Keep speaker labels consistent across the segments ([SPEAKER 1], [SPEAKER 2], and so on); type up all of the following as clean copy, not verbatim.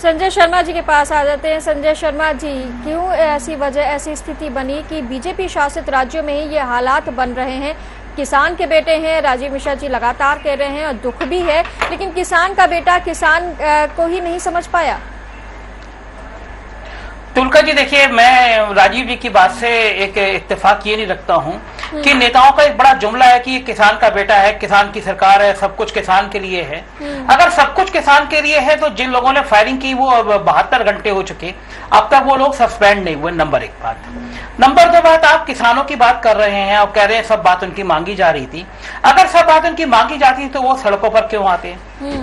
[SPEAKER 1] संजय शर्मा जी के पास आ जाते हैं। संजय शर्मा जी, क्यों ऐसी स्थिति बनी कि बीजेपी शासित राज्यों में ही ये हालात बन रहे हैं? किसान के बेटे हैं, राजीव मिश्रा जी लगातार कह रहे हैं और दुख भी है, लेकिन किसान का बेटा किसान को ही नहीं समझ पाया।
[SPEAKER 2] तुलका जी, देखिए, मैं राजीव जी की बात से एक इत्तेफाक ये नहीं रखता हूं कि नेताओं का एक बड़ा जुमला है कि ये किसान का बेटा है, किसान की सरकार है, सब कुछ किसान के लिए है। अगर सब कुछ किसान के लिए है तो जिन लोगों ने फायरिंग की वो 72 घंटे हो चुके, अब तक वो लोग सस्पेंड नहीं हुए। नंबर 1 बात। नंबर 2 बात, आप किसानों की बात कर रहे हैं और कह रहे हैं सब बात उनकी मांगी जा रही थी। अगर सब बात उनकी मांगी जाती तो वो सड़कों पर क्यों आते?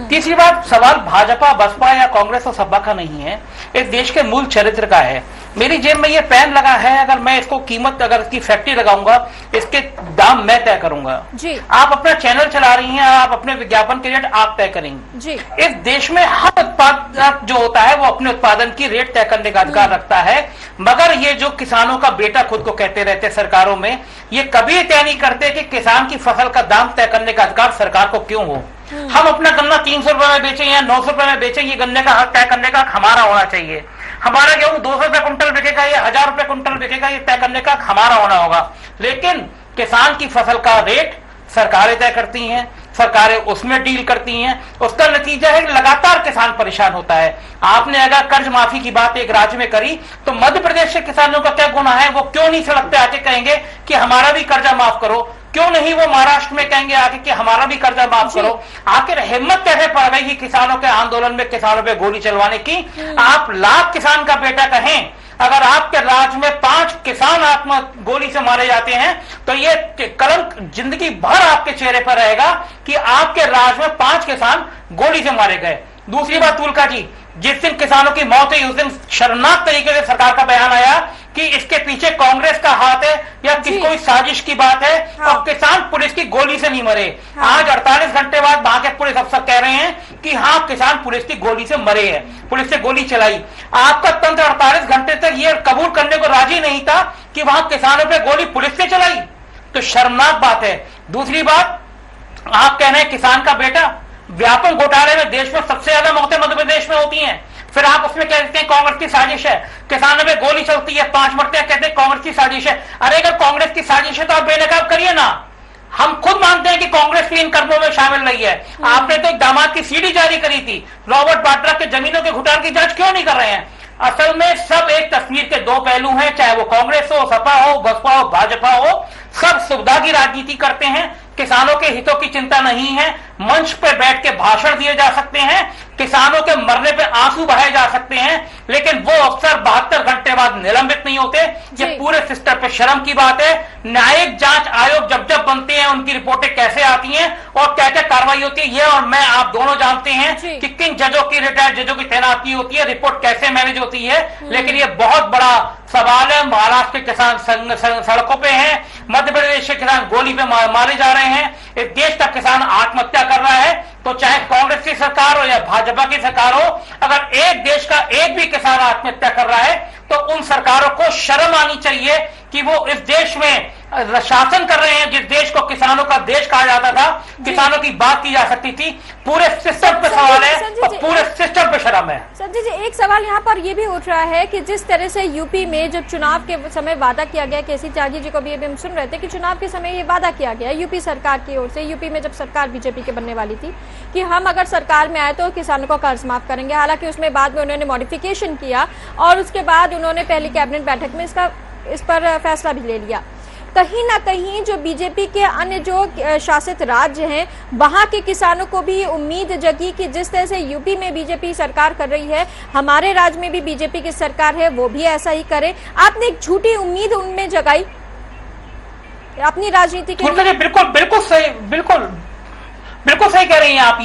[SPEAKER 2] तीसरी बात, सवाल भाजपा, बसपा या कांग्रेस और सपा का नहीं है, इस देश के मूल चरित्र का है। मेरी जेब में ये पेन लगा है, अगर मैं इसको कीमत, अगर इसकी फैक्ट्री लगाऊंगा, इसके दाम मैं तय करूंगा जी। आप अपना चैनल चला रही हैं, आप अपने विज्ञापन के रेट आप तय करेंगे जी। इस देश में हर उत्पादक जो होता है वो अपने उत्पादन की रेट तय करने का अधिकार रखता है, मगर ये जो किसानों का बेटा खुद को कहते रहते सरकारों में, ये कभी तय नहीं करते कि किसान की फसल का दाम तय करने का अधिकार सरकार को क्यों हो। हम अपना गन्ना 300 रुपए में बेचें या 900 रुपए में बेचें, ये गन्ने का हक तय करने का हमारा होना चाहिए। हमारा गेहूं 200 रुपए कुंटल बिकेगा या 1000 रुपए कुंटल बिकेगा, ये तय करने का हमारा होना होगा। लेकिन किसान की फसल का रेट सरकारें तय करती हैं, सरकारें उसमें डील करती हैं। उसका नतीजा है कि लगातार किसान परेशान होता है। आपने अगर कर्ज माफी की बात एक राज्य में करी तो मध्य प्रदेश के किसानों का क्या गुनाह है? वो क्यों नहीं सड़क पे आके कहेंगे कि हमारा भी कर्जा माफ करो? क्यों नहीं वो महाराष्ट्र में कहेंगे आके कि हमारा भी कर्जा माफ करो? आखिर हिम्मत कैसे पड़ गई कि किसानों के आंदोलन में किसानों पे गोली चलवाने की? आप लाख किसान का बेटा कहें, अगर आपके राज्य में 5 किसान आत्म गोली से मारे जाते हैं तो ये कलंक जिंदगी भर आपके चेहरे पर रहेगा कि आपके राज्य में 5 किसान गोली से मारे गए। दूसरी बात तुलका जी, जिस दिन किसानों की मौत हुई उस दिन शर्मनाक तरीके से सरकार का बयान आया कि इसके पीछे कांग्रेस का हाथ है या कोई साजिश की बात है। हाँ। और किसान पुलिस की गोली से नहीं मरे। हाँ। आज 48 घंटे बाद वहां के पुलिस अफसर कह रहे हैं कि हाँ, किसान पुलिस की गोली से मरे हैं, पुलिस से गोली चलाई। आपका तंत्र 48 घंटे तक ये कबूल करने को राजी नहीं था कि वहां किसानों पर गोली पुलिस से चलाई, तो शर्मनाक बात है। दूसरी बात, आप कह रहे हैं किसान का बेटा, व्यापक घोटाले में देश में सबसे ज्यादा मौतें मध्य प्रदेश में होती हैं, फिर आप उसमें कहते हैं कांग्रेस की साजिश है। किसानों में गोली चलती है, 5 मरते हैं, कहते हैं कांग्रेस की साजिश है। अरे अगर कांग्रेस की साजिश है तो आप बेनकाब करिए ना। हम खुद मानते हैं कि कांग्रेस भी इन कदमों में शामिल रही है। आपने तो एक दामाद की सीडी जारी करी थी, रॉबर्ट वाड्रा के जमीनों के घोटाले की जांच क्यों नहीं कर रहे हैं? असल में सब एक तस्वीर के 2 पहलू हैं, चाहे वो कांग्रेस हो, सपा हो, बसपा हो, भाजपा हो, सब सुविधा की राजनीति करते हैं। किसानों के हितों की चिंता नहीं है। मंच पे बैठ के भाषण दिए जा सकते हैं, किसानों के मरने पे आंसू बहाए जा सकते हैं, लेकिन वो अफसर 72 घंटे बाद निलंबित नहीं होते। ये पूरे सिस्टम पे शर्म की बात है। न्यायिक जांच आयोग जब जब बनते हैं उनकी रिपोर्टें कैसे आती हैं और क्या क्या कार्रवाई होती है, ये और मैं आप दोनों जानते हैं कि किन जजों की, रिटायर्ड जजों की तैनाती होती है, रिपोर्ट कैसे मैनेज होती है। लेकिन ये बहुत बड़ा सवाल है। महाराष्ट्र के किसान सड़कों पे हैं, मध्य प्रदेश के किसान गोली पे मारे जा रहे हैं, इस देश का किसान आत्महत्या कर रहा है। तो चाहे कांग्रेस की सरकार हो या भाजपा की सरकार हो, अगर एक देश का एक भी किसान आत्महत्या कर रहा है तो उन सरकारों को शर्म आनी चाहिए कि वो इस देश में शासन कर रहे हैं। जिस देश को किसानों का देश कहा जाता था, किसानों की बात की जा सकती थी, पूरे सिस्टम पे सवाल है और पूरे सिस्टम पे शर्म है।
[SPEAKER 1] संजय जी, एक सवाल यहाँ पर ये भी उठ रहा है कि जिस तरह से यूपी में जब चुनाव के समय वादा किया गया, केसी त्यागी जी को भी हम सुन रहे थे कि चुनाव के समय ये वादा किया गया यूपी सरकार की ओर से, यूपी में जब सरकार बीजेपी की बनने वाली थी, कि हम अगर सरकार में आए तो किसानों को कर्ज माफ करेंगे। हालांकि उसमें बाद में उन्होंने मॉडिफिकेशन किया और उसके बाद उन्होंने पहली कैबिनेट बैठक में इस पर फैसला भी ले लिया। कहीं ना कहीं जो बीजेपी के अन्य जो शासित राज्य हैं, वहां के किसानों को भी उम्मीद जगी कि जिस तरह से यूपी में बीजेपी सरकार कर रही है, हमारे राज्य में भी बीजेपी की सरकार है, वो भी ऐसा ही करे। आपने एक झूठी उम्मीद उनमें जगाई अपनी राजनीति के लिए।
[SPEAKER 2] बिल्कुल सही कह रही हैं आप।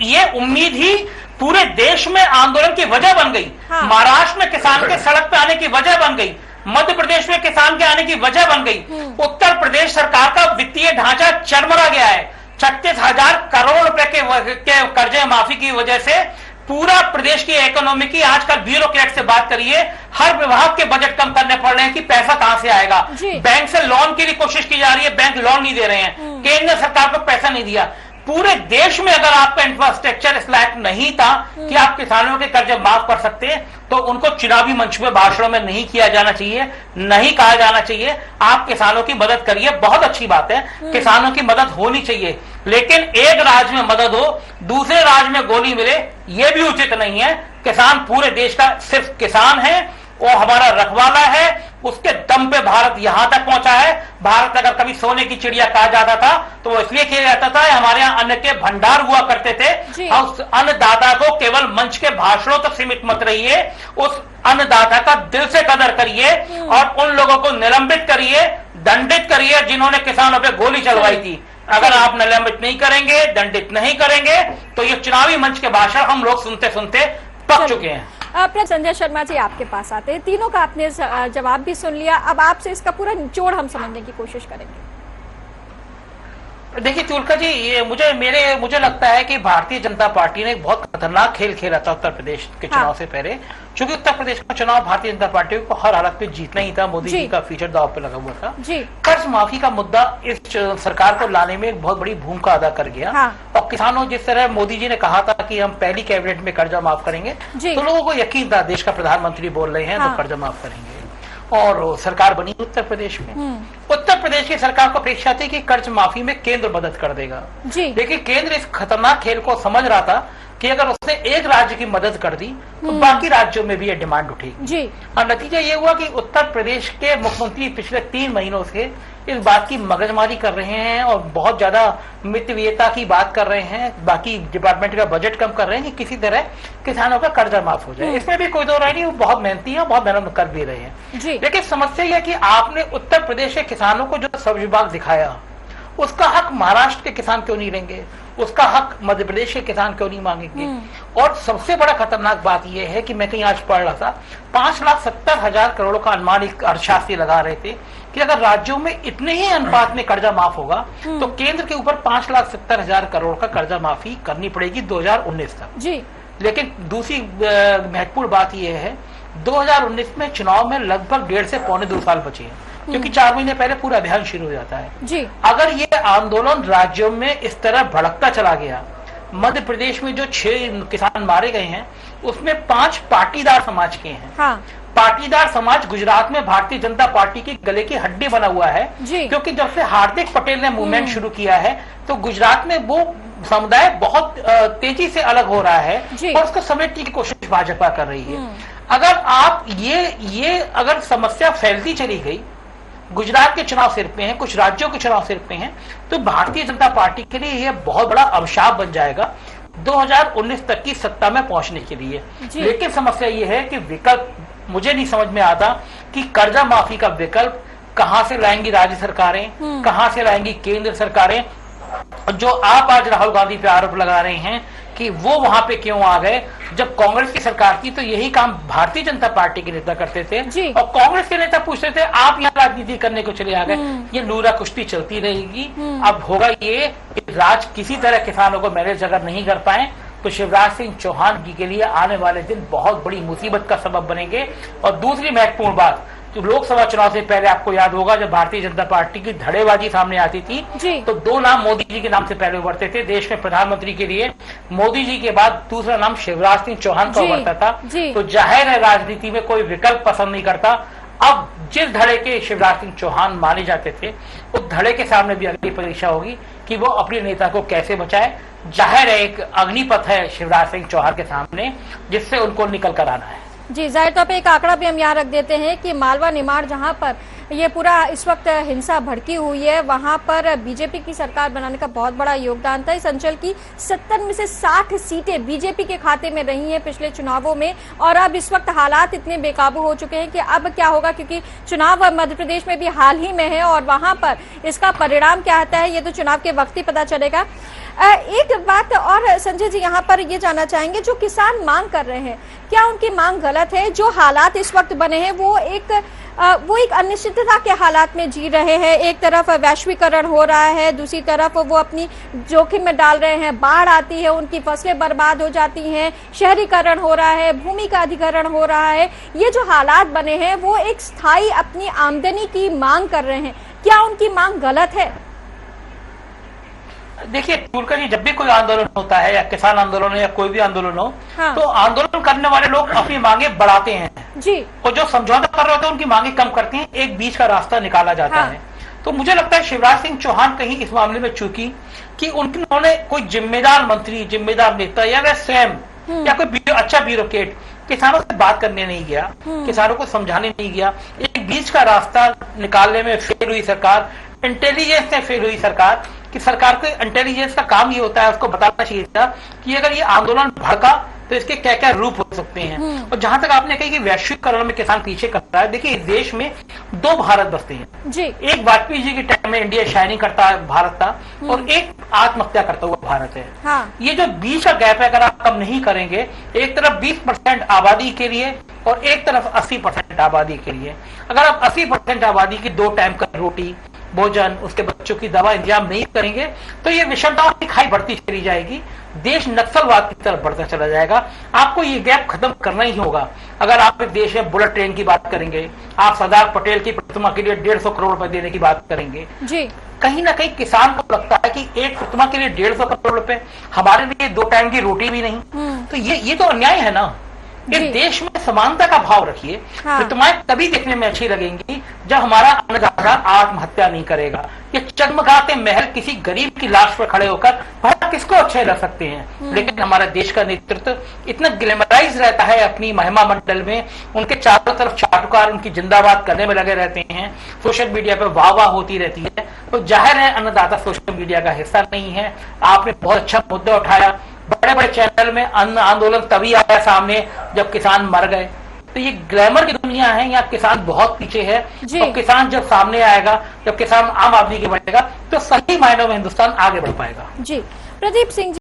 [SPEAKER 2] ये उम्मीद ही पूरे देश में आंदोलन की वजह बन गई। हाँ। महाराष्ट्र में किसान के सड़क पे आने की वजह बन गई, मध्य प्रदेश में किसान के आने की वजह बन गई। उत्तर प्रदेश सरकार का वित्तीय ढांचा चरमरा गया है। 36,000 करोड़ रुपए के कर्जे माफी की वजह से पूरा प्रदेश की इकोनॉमी की, आजकल ब्यूरोक्रेट से बात करिए, हर विभाग के बजट कम करने पड़ रहे हैं कि पैसा कहां से आएगा। बैंक से लोन के लिए कोशिश की जा रही है, बैंक लोन नहीं दे रहे हैं, केंद्र सरकार को पैसा नहीं दिया। पूरे देश में अगर आपका इंफ्रास्ट्रक्चर इस लायक नहीं था कि आप किसानों के कर्ज माफ कर सकते हैं, तो उनको चुनावी मंच में भाषणों में नहीं किया जाना चाहिए, नहीं कहा जाना चाहिए आप किसानों की मदद करिए। बहुत अच्छी बात है, किसानों की मदद होनी चाहिए, लेकिन एक राज्य में मदद हो, दूसरे राज्य में गोली मिले, यह भी उचित नहीं है। किसान पूरे देश का सिर्फ किसान है, वो हमारा रखवाला है, उसके दम पे भारत यहां तक पहुंचा है। भारत अगर कभी सोने की चिड़िया कहा जाता था तो वो इसलिए किया जाता था, हमारे यहाँ अन्न के भंडार हुआ करते थे। और उस अन्नदाता को केवल मंच के भाषणों तक सीमित मत रहिए, उस अन्नदाता का दिल से कदर करिए और उन लोगों को निलंबित करिए, दंडित करिए जिन्होंने किसानों पे गोली चलवाई थी। अगर आप निलंबित नहीं करेंगे, दंडित नहीं करेंगे, तो ये चुनावी मंच के भाषण हम लोग सुनते सुनते पक चुके हैं।
[SPEAKER 1] संजय शर्मा जी आपके पास आते हैं, तीनों का आपने जवाब भी सुन लिया, अब आपसे इसका पूरा निचोड़ हम समझने की कोशिश करेंगे।
[SPEAKER 2] देखिए तुलका जी, ये मुझे लगता है कि भारतीय जनता पार्टी ने एक बहुत खतरनाक खेल खेला था उत्तर प्रदेश के चुनाव से पहले, क्योंकि उत्तर प्रदेश का चुनाव भारतीय जनता पार्टी को हर हालत में जीतना ही था। मोदी जी का फीचर दाव पे लगा हुआ था। कर्ज माफी का मुद्दा इस सरकार को लाने में एक बहुत बड़ी भूमिका अदा कर गया। और किसानों, जिस तरह मोदी जी ने कहा था कि हम पहली कैबिनेट में कर्जा माफ करेंगे, तो लोगों को यकीन था देश का प्रधानमंत्री बोल रहे हैं तो कर्जा माफ करेंगे, और सरकार बनी उत्तर प्रदेश में। उत्तर प्रदेश की सरकार को अपेक्षा थी कि कर्ज माफी में केंद्र मदद कर देगा, लेकिन केंद्र इस खतरनाक खेल को समझ रहा था कि अगर उसने एक राज्य की मदद कर दी तो बाकी राज्यों में भी ये डिमांड उठेगी। और नतीजा ये हुआ कि उत्तर प्रदेश के मुख्यमंत्री पिछले 3 महीनों से इस बात की मगजमारी कर रहे हैं और बहुत ज्यादा मितव्ययता की बात कर रहे हैं, बाकी डिपार्टमेंट का बजट कम कर रहे हैं कि किसी तरह किसानों का कर्जा माफ हो जाए। इसमें भी कोई दो राय नहीं, वो बहुत मेहनती है, बहुत मेहनत कर भी रहे हैं। लेकिन समस्या यह है कि आपने उत्तर प्रदेश के किसानों को जो सब विभाग दिखाया, उसका हक महाराष्ट्र के किसान क्यों नहीं लेंगे, उसका हक मध्य प्रदेश के किसान क्यों नहीं मांगेंगे। और सबसे बड़ा खतरनाक बात यह है कि मैं कहीं आज पढ़ रहा था, 5,70,000 करोड़ का अनुमान एक अर्थशास्त्री लगा रहे थे कि अगर राज्यों में इतने ही अनुपात में कर्जा माफ होगा तो केंद्र के ऊपर 5,70,000 करोड़ का कर्जा माफी करनी पड़ेगी 2019 तक। लेकिन दूसरी महत्वपूर्ण बात यह है, 2019 में चुनाव में लगभग 1.5 से पौने 2 साल बचे हैं, क्योंकि 4 महीने पहले पूरा अभियान शुरू हो जाता है। अगर ये आंदोलन राज्यों में इस तरह भड़कता चला गया, मध्य प्रदेश में जो 6 किसान मारे गए हैं उसमें 5 पाटीदार समाज के हैं। पाटीदार समाज गुजरात में भारतीय जनता पार्टी की गले की हड्डी बना हुआ है, क्योंकि जब से हार्दिक पटेल ने मूवमेंट शुरू किया है तो गुजरात में वो समुदाय बहुत तेजी से अलग हो रहा है और उसको समेटने की कोशिश भाजपा कर रही है। अगर आप ये अगर समस्या फैलती चली गई, गुजरात के चुनाव सिर पे हैं, कुछ राज्यों के चुनाव सिर पे हैं, तो भारतीय जनता पार्टी के लिए यह बहुत बड़ा अभिशाप बन जाएगा 2019 तक की सत्ता में पहुंचने के लिए। लेकिन समस्या यह है कि विकल्प मुझे नहीं समझ में आता कि कर्जा माफी का विकल्प कहां से लाएंगी राज्य सरकारें, कहां से लाएंगी केंद्र सरकारें। जो आप आज राहुल गांधी पे आरोप लगा रहे हैं कि वो वहां पे क्यों आ गए, जब कांग्रेस की सरकार थी तो यही काम भारतीय जनता पार्टी के नेता करते थे और कांग्रेस के नेता पूछते थे आप यहाँ राजनीति करने को चले आ गए। ये लूरा कुश्ती चलती रहेगी। अब होगा ये राज किसी तरह किसानों को मैनेज अगर नहीं कर पाए तो शिवराज सिंह चौहान जी के लिए आने वाले दिन बहुत बड़ी मुसीबत का सबब बनेंगे। और दूसरी महत्वपूर्ण बात, तो लोकसभा चुनाव से पहले आपको याद होगा जब भारतीय जनता पार्टी की धड़ेबाजी सामने आती थी तो 2 नाम मोदी जी के नाम से पहले उभरते थे। देश में प्रधानमंत्री के लिए मोदी जी के बाद दूसरा नाम शिवराज सिंह चौहान का उभरता था। तो जाहिर है राजनीति में कोई विकल्प पसंद नहीं करता। अब जिस धड़े के शिवराज सिंह चौहान माने जाते थे, उस धड़े के सामने भी अगली परीक्षा होगी कि वो अपने नेता को कैसे बचाए। जाहिर है एक अग्निपथ है शिवराज सिंह चौहान के सामने, जिससे उनको निकल कर आना है।
[SPEAKER 1] जी, जाहिर तौर पे एक आंकड़ा भी हम यहाँ रख देते हैं कि मालवा निमाड़ जहाँ पर ये पूरा इस वक्त हिंसा भड़की हुई है, वहां पर बीजेपी की सरकार बनाने का बहुत बड़ा योगदान था। इस अंचल की 70 में से 60 सीटें बीजेपी के खाते में रही हैं पिछले चुनावों में। और अब इस वक्त हालात इतने बेकाबू हो चुके हैं कि अब क्या होगा, क्योंकि चुनाव मध्य प्रदेश में भी हाल ही में है और वहां पर इसका परिणाम क्या आता है ये तो चुनाव के वक्त ही पता चलेगा। एक बात और संजय जी यहाँ पर ये जानना चाहेंगे, जो किसान मांग कर रहे हैं क्या उनकी मांग गलत है? जो हालात इस वक्त बने हैं वो एक अनिश्चितता के हालात में जी रहे हैं। एक तरफ वैश्वीकरण हो रहा है, दूसरी तरफ वो अपनी जोखिम में डाल रहे हैं, बाढ़ आती है, उनकी फसलें बर्बाद हो जाती हैं, शहरीकरण हो रहा है, भूमि का अधिग्रहण हो रहा है। ये जो हालात बने हैं वो एक स्थायी अपनी आमदनी की मांग कर रहे हैं, क्या उनकी मांग गलत है?
[SPEAKER 2] देखिए टूरकर जी, जब भी कोई आंदोलन होता है या किसान आंदोलन हो या कोई भी आंदोलन हो,
[SPEAKER 1] हाँ।
[SPEAKER 2] तो आंदोलन करने वाले लोग अपनी मांगे बढ़ाते हैं
[SPEAKER 1] जी।
[SPEAKER 2] और जो समझौता कर रहे होते हैं उनकी मांगे कम करते हैं, एक बीच का रास्ता निकाला जाता
[SPEAKER 1] हाँ।
[SPEAKER 2] है। तो मुझे लगता है शिवराज सिंह चौहान कहीं इस मामले में चूकी कि उन्होंने कोई जिम्मेदार मंत्री, जिम्मेदार नेता या वह स्वयं या कोई अच्छा ब्यूरोक्रेट किसानों से बात करने नहीं गया, किसानों को समझाने नहीं गया, एक बीच का रास्ता निकालने में फेल हुई सरकार, इंटेलिजेंस में फेल हुई सरकार। कि सरकार को इंटेलिजेंस का काम ये होता है, उसको बताना चाहिए था कि अगर ये आंदोलन भड़का तो इसके क्या क्या रूप हो सकते हैं। और जहां तक आपने कही कि वैश्वीकरण में किसान पीछे कर रहा है, देखिए इस देश में दो भारत बसते हैं जी। एक वाजपेयी जी के टाइम में इंडिया शाइनिंग करता है भारत था, और एक आत्महत्या करता हुआ भारत है। हाँ। ये जो बीच का गैप है, अगर आप कम नहीं करेंगे, एक तरफ 20% आबादी के लिए और एक तरफ 80% आबादी के लिए, अगर आप 80% आबादी की 2 टाइम का रोटी, भोजन, उसके बच्चों की दवा इंतजाम नहीं करेंगे, तो ये विषमताओं की खाई बढ़ती चली जाएगी, देश नक्सलवाद की तरफ बढ़ता चला जाएगा। आपको ये गैप खत्म करना ही होगा। अगर आप एक देश में बुलेट ट्रेन की बात करेंगे, आप सरदार पटेल की प्रतिमा के लिए 150 करोड़ रुपए देने की बात करेंगे जी, कहीं ना कहीं किसान को लगता है कि एक प्रतिमा के लिए 150 करोड़ रुपए, हमारे लिए 2 टाइम की रोटी भी नहीं, तो ये तो अन्याय है ना। इस देश में समानता का भाव रखिए। हाँ। प्रतिमाएं तभी देखने में अच्छी लगेंगी जब हमारा अन्नदाता आत्महत्या नहीं करेगा। ये चगमगाते महल किसी गरीब की लाश पर खड़े होकर भला किसको अच्छे लग सकते हैं, लेकिन हमारा देश का नेतृत्व इतना ग्लैमराइज रहता है अपनी महिमा मंडल में, उनके चारों तरफ चाटुकार उनकी जिंदाबाद करने में लगे रहते हैं, सोशल मीडिया पर वाह वाह होती रहती है। तो जाहिर है अन्नदाता सोशल मीडिया का हिस्सा नहीं है। आपने बहुत अच्छा मुद्दा उठाया, बड़े बड़े चैनल में अन्न आंदोलन तभी आया सामने जब किसान मर गए। तो ये ग्लैमर की दुनिया है, यहाँ किसान बहुत पीछे है। तो किसान जब सामने आएगा, जब किसान आम आदमी के बनेगा, तो सही मायनों में हिंदुस्तान आगे बढ़ पाएगा। जी, प्रदीप सिंह जी।